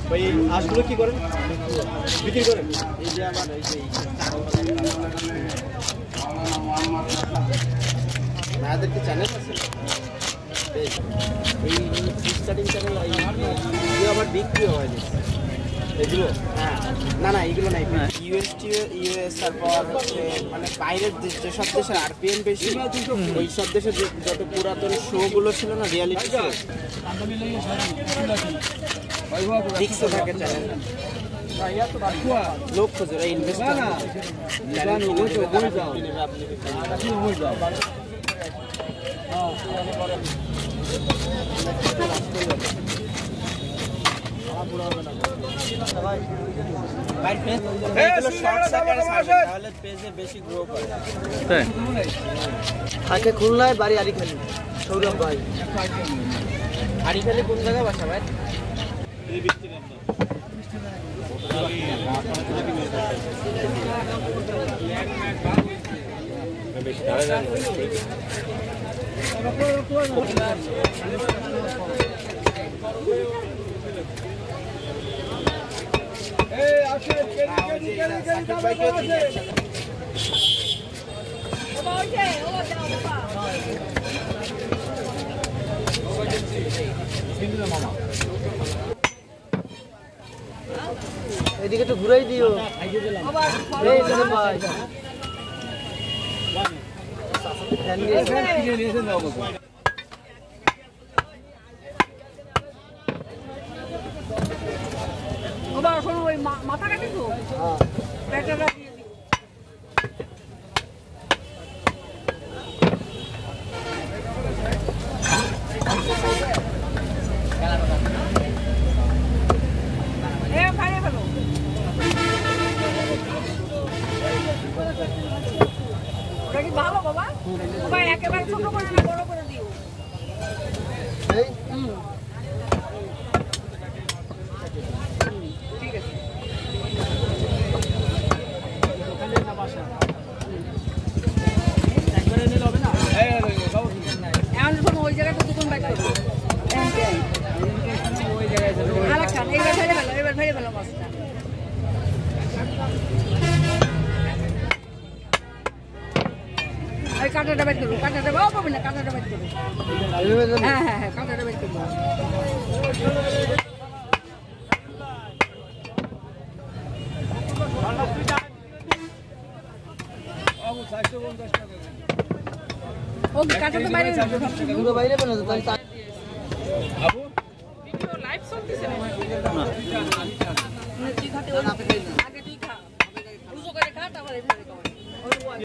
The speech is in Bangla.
ভাই হাঁসগুলো কি করেন? বিক্রি করেন? এই যে আমার এই যে আপনাদের কি চ্যানেল আছে? এই স্টার্টিং চ্যানেল আবার বিক্রি হয় এগুলো? হ্যাঁ, না এগুলো নাই। ইউএস তারপর হচ্ছে মানে বাইরের যেসব দেশের আরপিএম বেশি ওই সব দেশের যত পুরাতন শোগুলো ছিল না, রিয়ালিটি শো, ফিক্সও থাকে চ্যানেল। লোক খোঁজে ওরা ইনভেস্ট করে থাকে খুলনায়, বাড়ি আরিখালি। সৌরভ ভাই আরিখালি কোন জায়গায় বাসা ভাই? এদিকে তো ঘুরাই দিও। মাথা কাটি তো ভালো বাবা, একেবারে ছোট করে না, বড় করে দিও। ঠিক আছে। এখন ওই জায়গাটা দুজন বাইক করবো। আরেকখান এবার ফেলে ফেলো, এবার ফেলে ফেলো মাছটা। ওই কাঁটাটা বের করবো, কাঁটাটা পাবে না, কাঁটাটা বের করবো। হ্যাঁ, কাঁটাটা বের করবো। ও কাঁটা তো বাইরে বাইরে বাইরে ভিডিও লাইভ চলতেছে না।